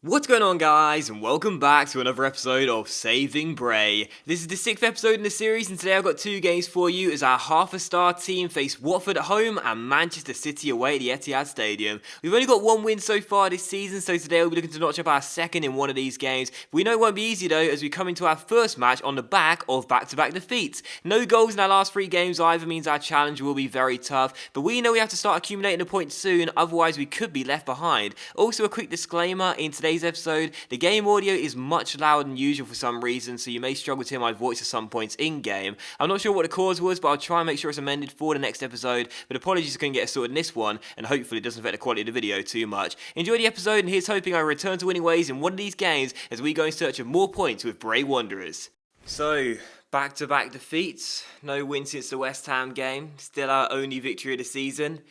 What's going on, guys, and welcome back to another episode of Saving Bray. This is the 6th episode in the series, and today I've got 2 games for you as our half-a-star team face Watford at home and Manchester City away at the Etihad Stadium. We've only got 1 win so far this season, so today we'll be looking to notch up our second in one of these games. We know it won't be easy though, as we come into our first match on the back of back-to-back defeats. No goals in our last 3 games either means our challenge will be very tough, but we know we have to start accumulating the points soon, otherwise we could be left behind. Also, a quick disclaimer, in today's episode, the game audio is much louder than usual for some reason, so you may struggle to hear my voice at some points in-game. I'm not sure what the cause was, but I'll try and make sure it's amended for the next episode, but apologies I couldn't get it sorted in this one, and hopefully it doesn't affect the quality of the video too much. Enjoy the episode, and here's hoping I return to winning ways in one of these games as we go in search of more points with Bray Wanderers. So, back-to-back defeats, no win since the West Ham game, still our only victory of the season.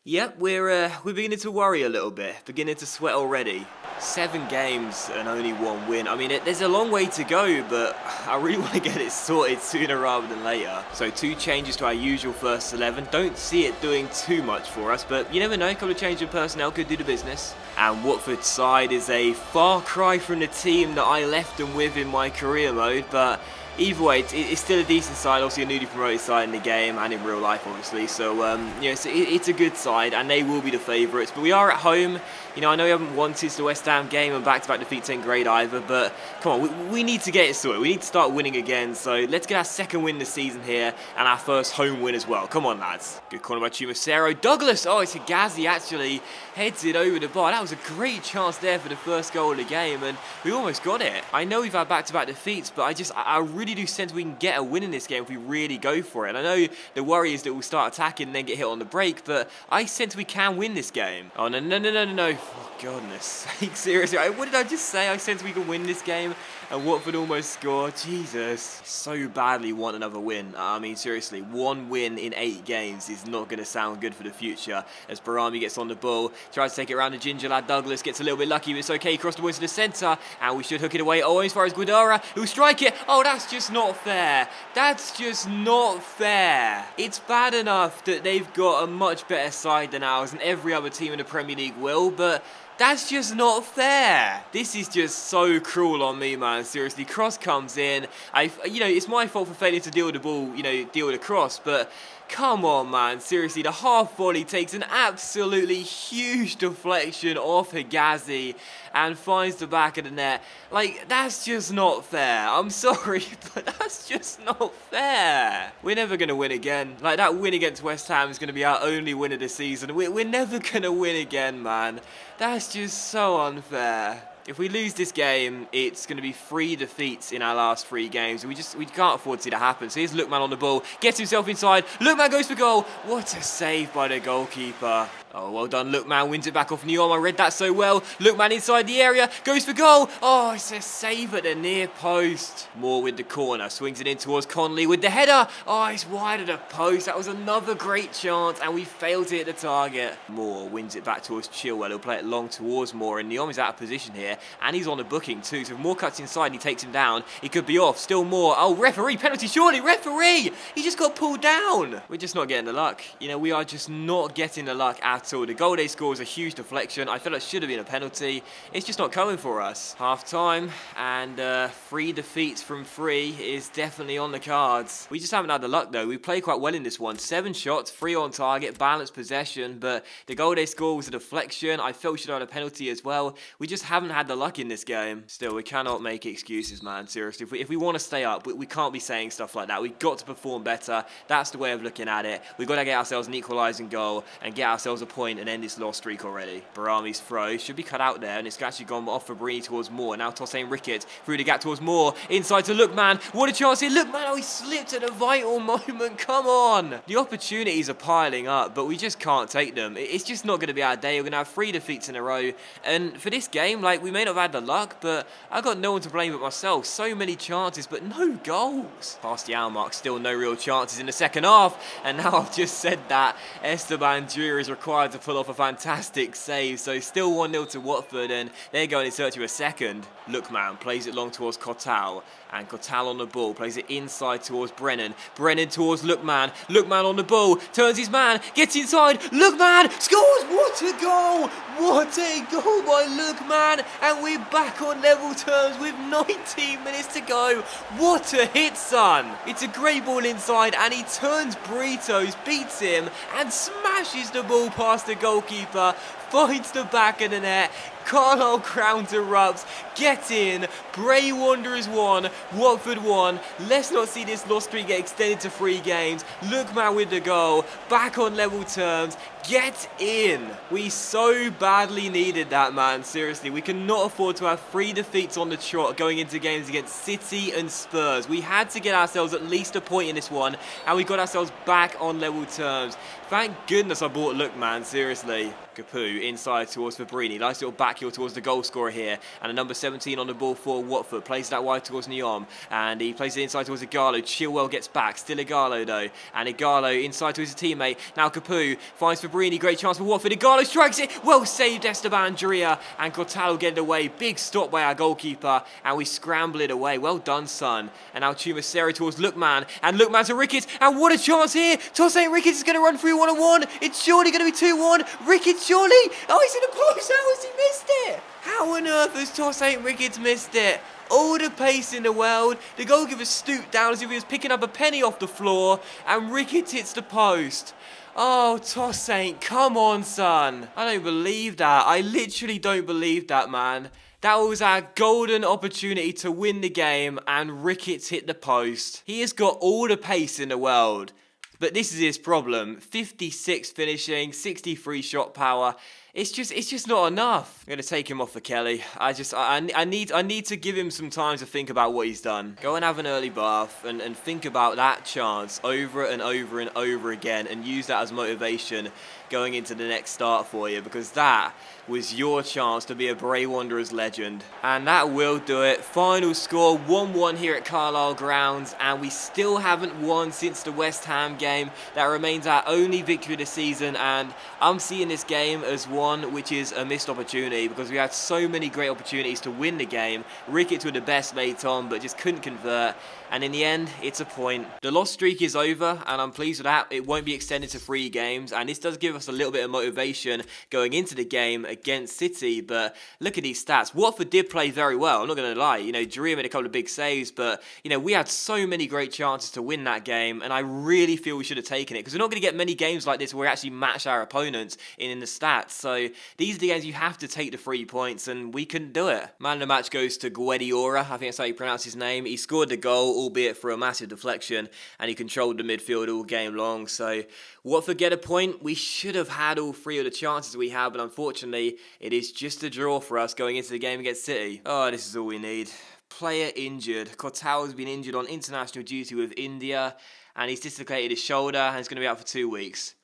Yep, we're beginning to worry a little bit, beginning to sweat already. 7 games and only 1 win. I mean, there's a long way to go, but I really want to get it sorted sooner rather than later. So 2 changes to our usual first 11. Don't see it doing too much for us, but you never know, a couple of changes of personnel could do the business. And Watford's side is a far cry from the team that I left them with in my career mode, but either way, it's still a decent side, obviously a newly promoted side in the game and in real life, obviously. So, it's a good side, and they will be the favourites. But we are at home. You know, I know we haven't won since the West Ham game, and back-to-back defeats ain't great either. But come on, we need to get it sorted. We need to start winning again. So let's get our second win this season here, and our first home win as well. Come on, lads. Good corner by Chumacero. Douglas, oh, it's Higazi actually heads it over the bar. That was a great chance there for the first goal of the game, and we almost got it. I know we've had back-to-back defeats, but I really do sense we can get a win in this game if we really go for it. And I know the worry is that we'll start attacking and then get hit on the break, but I sense we can win this game. Oh, no. Oh, goodness sake, seriously. What did I just say? I sense we can win this game, and Watford almost scored. Jesus. So badly want another win. I mean, seriously, 1 win in 8 games is not going to sound good for the future. As Bray gets on the ball, tries to take it around the ginger lad. Douglas gets a little bit lucky, but it's okay. Cross the ball into the centre, and we should hook it away. Oh, as far as Guadara, who'll strike it. Oh, that's just not fair. That's just not fair. It's bad enough that they've got a much better side than ours, and every other team in the Premier League will, but that's just not fair. This is just so cruel on me, man. Seriously, cross comes in. It's my fault for failing to deal with the ball, deal with the cross, but come on, man. Seriously, the half volley takes an absolutely huge deflection off Higazi and finds the back of the net. Like, that's just not fair. I'm sorry, but that's just not fair. We're never going to win again. Like, that win against West Ham is going to be our only win of the season. We're never going to win again, man. That's just so unfair. If we lose this game, it's going to be 3 defeats in our last 3 games. We can't afford to see that happen. So here's Lookman on the ball, gets himself inside. Lookman goes for goal. What a save by the goalkeeper. Oh, well done. Lookman wins it back off Neom. I read that so well. Lookman inside the area, goes for goal. Oh, it's a save at the near post. Moore with the corner, swings it in towards Conley with the header. Oh, it's wide of the post. That was another great chance, and we failed to hit the target. Moore wins it back towards Chilwell. He'll play it long towards Moore, and Neom is out of position here, and he's on the booking too. So if Moore cuts inside and he takes him down, he could be off. Still Moore. Oh, referee, penalty, surely. Referee! He just got pulled down. We're just not getting the luck. We are just not getting the luck at all. The goal they score was a huge deflection. I feel like it should have been a penalty. It's just not coming for us. Half time, and 3 defeats from 3 is definitely on the cards. We just haven't had the luck though. We played quite well in this one. 7 shots, 3 on target, balanced possession, but the goal they scored was a deflection. I felt we should have had a penalty as well. We just haven't had the luck in this game. Still, we cannot make excuses, man. Seriously, if we want to stay up, we can't be saying stuff like that. We've got to perform better. That's the way of looking at it. We've got to get ourselves an equalising goal and get ourselves a point and end this loss streak already. Barami's throw should be cut out there, and it's actually gone off for Bray towards Moore. Now Tosain Ricketts through the gap towards Moore. Inside to Lookman. What a chance here. Lookman, oh, he slipped at a vital moment. Come on. The opportunities are piling up, but we just can't take them. It's just not going to be our day. We're going to have 3 defeats in a row. And for this game, we may not have had the luck, but I got no one to blame but myself. So many chances, but no goals. Past the hour mark, still no real chances in the second half. And now I've just said that, Esteban Dura is required tried to pull off a fantastic save. So still 1-0 to Watford, and they're going in search of a second. Lookman plays it long towards Kotal, and Kotal on the ball, plays it inside towards Brennan. Brennan towards Lookman. Lookman on the ball, turns his man, gets inside. Lookman scores! What a goal! What a goal by Lookman! And we're back on level terms with 19 minutes to go. What a hit, son! It's a great ball inside, and he turns Burritos, beats him, and smashes the ball past the goalkeeper. Finds the back of the net. Carlisle Crowns erupts. Get in. Bray Wanderers 1. Watford 1. Let's not see this loss streak get extended to 3 games. Lookman with the goal. Back on level terms. Get in. We so badly needed that, man. Seriously, we cannot afford to have 3 defeats on the trot going into games against City and Spurs. We had to get ourselves at least a point in this one, and we got ourselves back on level terms. Thank goodness I bought Lookman, seriously. Capu inside towards Fabrini. Nice little back heel towards the goal scorer here. And a number 17 on the ball for Watford. Plays that wide towards Neom. And he plays it inside towards Igalo. Chilwell gets back. Still Igalo though. And Igalo inside to his teammate. Now Capu finds Fabrini. Great chance for Watford. Igalo strikes it. Well saved, Esteban Dria. And Cortalo getting away. Big stop by our goalkeeper. And we scramble it away. Well done, son. And now Chumaseri towards Lookman. And Lookman to Ricketts. And what a chance here. Tosaint Ricketts is going to run through 1-on-1. It's surely going to be 2-1. Ricketts surely. Oh, he's in the post. How has he missed it? How on earth has Tosaint Ricketts missed it? All the pace in the world. The goalkeeper stooped down as if he was picking up a penny off the floor. And Ricketts hits the post. Oh, Tosaint, come on, son. I don't believe that. I literally don't believe that, man. That was our golden opportunity to win the game, and Ricketts hit the post. He has got all the pace in the world. But this is his problem. 56 finishing, 63 shot power. It's just not enough. I'm gonna take him off for Kelly. I need to give him some time to think about what he's done. Go and have an early bath and think about that chance over and over and over again, and use that as motivation going into the next start for you, because that was your chance to be a Bray Wanderers legend. And that will do it. Final score 1-1 here at Carlisle Grounds, and we still haven't won since the West Ham game. That remains our only victory this season, and I'm seeing this game as one which is a missed opportunity, because we had so many great opportunities to win the game. Ricketts were the best late on, but just couldn't convert. And in the end, it's a point. The loss streak is over, and I'm pleased with that. It won't be extended to 3 games, and this does give us a little bit of motivation going into the game against City. But look at these stats. Watford did play very well, I'm not going to lie. You know, Drew made a couple of big saves, but, you know, we had so many great chances to win that game, and I really feel we should have taken it, because we're not going to get many games like this where we actually match our opponents in the stats. So these are the games you have to take the 3 points, and we couldn't do it. Man of the match goes to Guediora. I think that's how you pronounce his name. He scored the goal, albeit for a massive deflection, and he controlled the midfield all game long. So Watford get a point. We should have had all 3 of the chances we had, but unfortunately it is just a draw for us going into the game against City. Oh, this is all we need. Player injured. Kotal has been injured on international duty with India, and he's dislocated his shoulder and is going to be out for 2 weeks.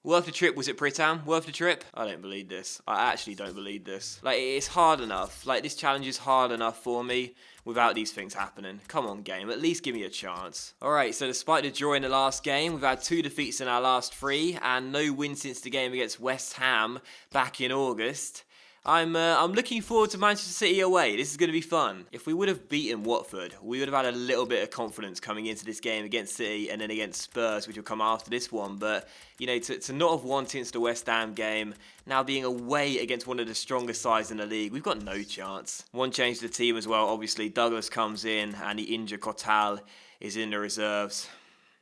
Worth the trip, was it Pritam? Worth the trip? I don't believe this. I actually don't believe this. Like, it's hard enough. Like, this challenge is hard enough for me without these things happening. Come on, game. At least give me a chance. Alright, so despite the draw in the last game, we've had 2 defeats in our last 3, and no win since the game against West Ham back in August. I'm looking forward to Manchester City away. This is going to be fun. If we would have beaten Watford, we would have had a little bit of confidence coming into this game against City and then against Spurs, which will come after this one. But, you know, to not have won since the West Ham game, now being away against one of the strongest sides in the league, we've got no chance. One change to the team as well. Obviously, Douglas comes in and the injured Kotal is in the reserves.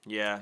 Yeah.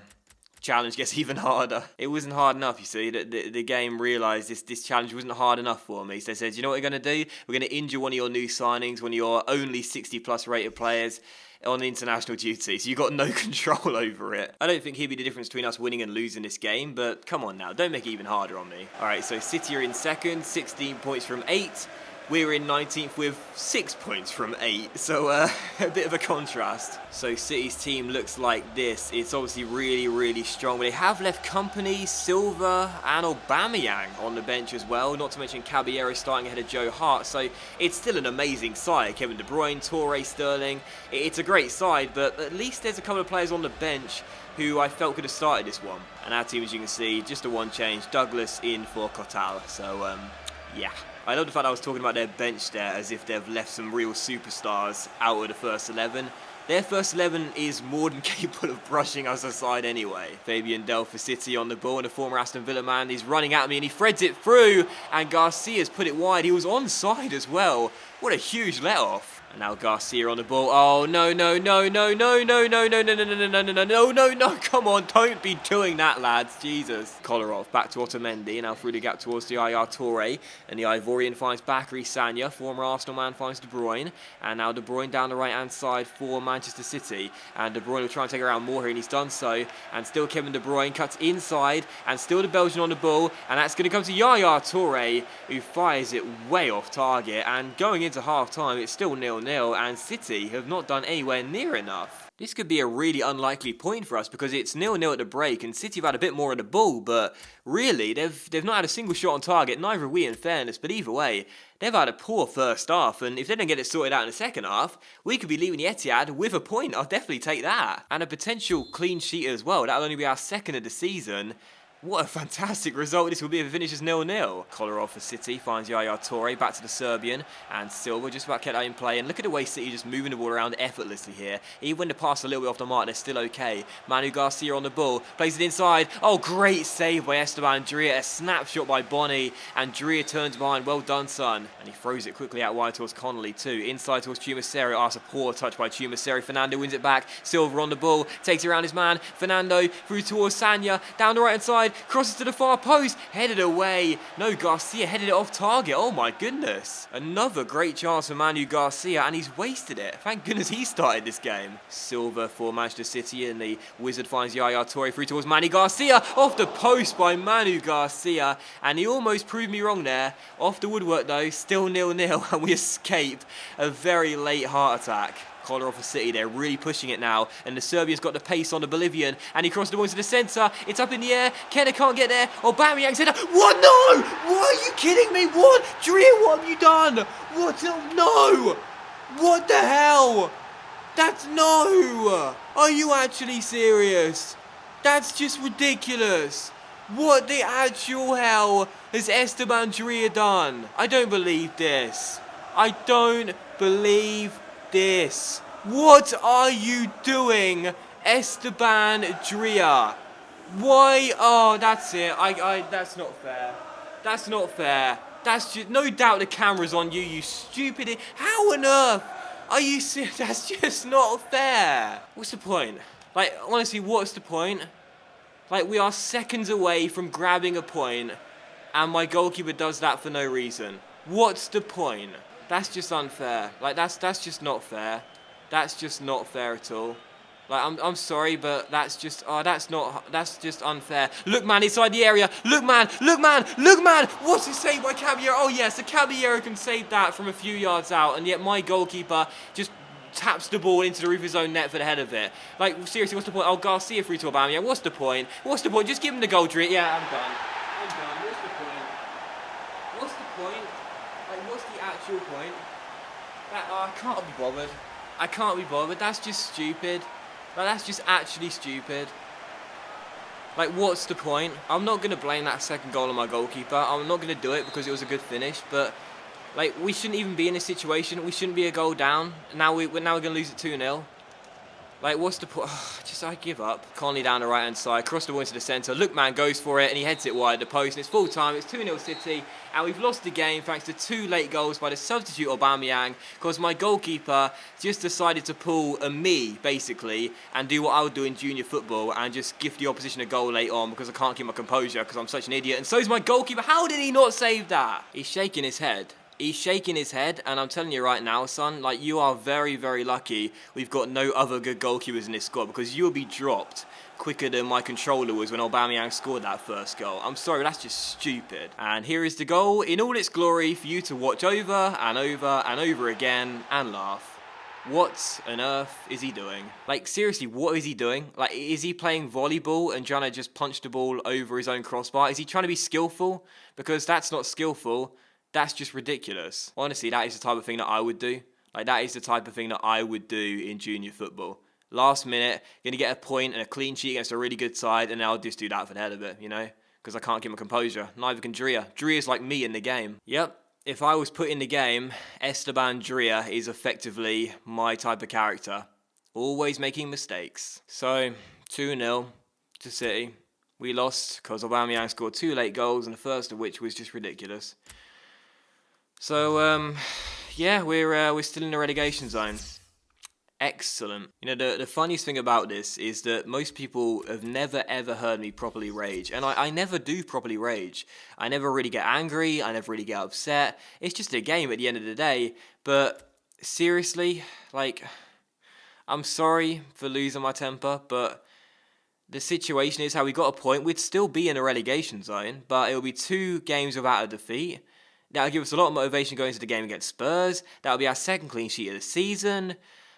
Challenge gets even harder. It wasn't hard enough, you see. The game realised this challenge wasn't hard enough for me. So they said, you know what we're going to do? We're going to injure one of your new signings, one of your only 60-plus rated players on international duty. So you've got no control over it. I don't think he'd be the difference between us winning and losing this game, but come on now, don't make it even harder on me. Alright, so City are in second, 16 points from 8. we're in 19th with 6 points from 8, so a bit of a contrast. So City's team looks like this. It's obviously really strong, but they have left Kompany, Silva and Aubameyang on the bench as well, not to mention Caballero starting ahead of Joe Hart, so it's still an amazing side. Kevin De Bruyne, Toure, Sterling, it's a great side, but at least there's a couple of players on the bench who I felt could have started this one. And our team, as you can see, just a one change, Douglas in for Kotal, so yeah. I love the fact I was talking about their bench there as if they've left some real superstars out of the first 11. Their first 11 is more than capable of brushing us aside anyway. Fabian Delph for City on the ball, and a former Aston Villa man. He's running at me and he threads it through, and Garcia's put it wide. He was onside as well. What a huge let-off. And now Garcia on the ball. Oh, no, come on, don't be doing that, lads, Jesus. Kolarov back to Otamendi, now through the gap towards the Yaya Toure, and the Ivorian finds Bakary Sagna, former Arsenal man finds De Bruyne, and now De Bruyne down the right-hand side for Manchester City, and De Bruyne will try and take around more here, and he's done so, and still Kevin De Bruyne cuts inside, and still the Belgian on the ball, and that's going to come to Yaya Toure, who fires it way off target, and going into half-time, it's still 0-0, and City have not done anywhere near enough. This could be a really unlikely point for us because it's 0-0 at the break and City have had a bit more of the ball, but really they've not had a single shot on target, neither have we in fairness, but either way, they've had a poor first half, and if they don't get it sorted out in the second half, we could be leaving the Etihad with a point. I'll definitely take that. And a potential clean sheet as well. That'll only be our second of the season. What a fantastic result this will be if it finishes 0-0. Kolarov for City finds Yaya Toure back to the Serbian, and Silva just about kept that in play. And look at the way City just moving the ball around effortlessly here. Even when the pass a little bit off the mark, they're still okay. Manu Garcia on the ball, plays it inside. Oh, great save by Esteban Dria. A snapshot by Bonny, and Dria turns behind. Well done, son. And he throws it quickly out wide towards Connolly too. Inside towards Chumacero. A poor touch by Chumacero. Fernando wins it back. Silva on the ball, takes it around his man. Fernando through towards Sagna, down the right hand side. Crosses to the far post, headed away. No, Garcia headed it off target. Oh my goodness. Another great chance for Manu Garcia, and he's wasted it. Thank goodness he started this game. Silva for Manchester City, and the Wizard finds Yaya Toure through towards Manu Garcia. Off the post by Manu Garcia, and he almost proved me wrong there. Off the woodwork though, still 0-0, and we escape a very late heart attack. Kolarov for City, they're really pushing it now, and the Serbian's got the pace on the Bolivian, and he crosses the ball into the centre. It's up in the air. Kenner can't get there. Aubameyang centre. What? No! What? Are you kidding me? What? Drea, what have you done? What? No! What the hell? That's no! Are you actually serious? That's just ridiculous. What the actual hell has Esteban Drea done? I don't believe this. I don't believe this. What are you doing, Esteban Drea? Why? Oh, that's it. That's not fair. That's not fair. That's just, no doubt the camera's on you, you stupid. How on earth are you serious? That's just not fair. What's the point? Like, honestly, what's the point? Like, we are seconds away from grabbing a point, and my goalkeeper does that for no reason. What's the point? That's just unfair. Like, that's just not fair. That's just not fair at all. Like, I'm sorry, but that's just, that's just unfair. Look, man, inside the area. Look, man. What's it saved by Caballero? Oh, yes, the Caballero can save that from a few yards out, and yet my goalkeeper just taps the ball into the roof of his own net for the head of it. Like, seriously, what's the point? Oh, Garcia free to Aubameyang. What's the point? What's the point? Just give him the goal, Drea. Yeah, I'm done. What's the point? What's the point? Like, what's the actual point? I can't be bothered. I can't be bothered. That's just stupid. Like, that's just actually stupid. Like, what's the point? I'm not going to blame that second goal on my goalkeeper. I'm not going to do it because it was a good finish, but like, we shouldn't even be in this situation. We shouldn't be a goal down. Now we're going to lose it 2-0. Like, what's the point? I give up. Conley down the right-hand side, cross the ball into the centre. Look, man goes for it, and he heads it wide the post, and it's full time. It's 2-0 City, and we've lost the game thanks to 2 late goals by the substitute Aubameyang, because my goalkeeper just decided to pull a me, basically, and do what I would do in junior football, and just give the opposition a goal late on, because I can't keep my composure, because I'm such an idiot, and so is my goalkeeper. How did he not save that? He's shaking his head. He's shaking his head, and I'm telling you right now, son, like, you are very, very lucky we've got no other good goalkeepers in this squad, because you'll be dropped quicker than my controller was when Aubameyang scored that first goal. I'm sorry, but that's just stupid. And here is the goal in all its glory for you to watch over and over and over again and laugh. What on earth is he doing? Like, seriously, what is he doing? Like, is he playing volleyball and trying to just punch the ball over his own crossbar? Is he trying to be skillful? Because that's not skillful. That's just ridiculous. Honestly, that is the type of thing that I would do. Like, that is the type of thing that I would do in junior football. Last minute, gonna get a point and a clean sheet against a really good side, and I'll just do that for the hell of it, you know? Because I can't keep my composure. Neither can Drea. Drea's like me in the game. Yep. If I was put in the game, Esteban Drea is effectively my type of character. Always making mistakes. So, 2-0 to City. We lost because Aubameyang scored 2 late goals, and the first of which was just ridiculous. So, yeah, we're still in the relegation zone. Excellent. You know, the funniest thing about this is that most people have never ever heard me properly rage. And I never do properly rage. I never really get angry. I never really get upset. It's just a game at the end of the day. But seriously, like, I'm sorry for losing my temper, but the situation is how we got a point. We'd still be in a relegation zone, but it'll be 2 games without a defeat. That'll give us a lot of motivation going into the game against Spurs. That'll be our second clean sheet of the season.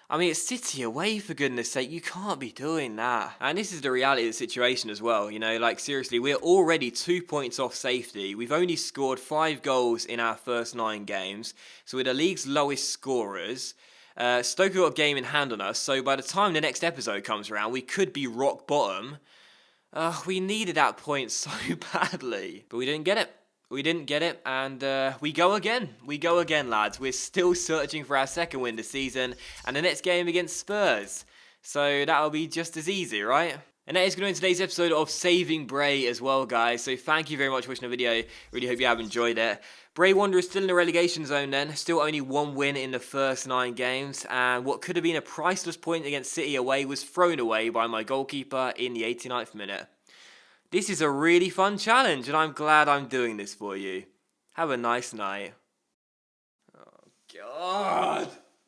I mean, it's City away, for goodness sake. You can't be doing that. And this is the reality of the situation as well. You know, like, seriously, we're already 2 points off safety. We've only scored 5 goals in our first 9 games. So we're the league's lowest scorers. Stoke have got a game in hand on us. So by the time the next episode comes around, we could be rock bottom. We needed that point so badly. But we didn't get it. We didn't get it, and we go again. We go again, lads. We're still searching for our second win this season, and the next game against Spurs. So that'll be just as easy, right? And that is going to end today's episode of Saving Bray as well, guys. So thank you very much for watching the video. Really hope you have enjoyed it. Bray Wanderers still in the relegation zone then. Still only 1 win in the first 9 games. And what could have been a priceless point against City away was thrown away by my goalkeeper in the 89th minute. This is a really fun challenge, and I'm glad I'm doing this for you. Have a nice night. Oh, God.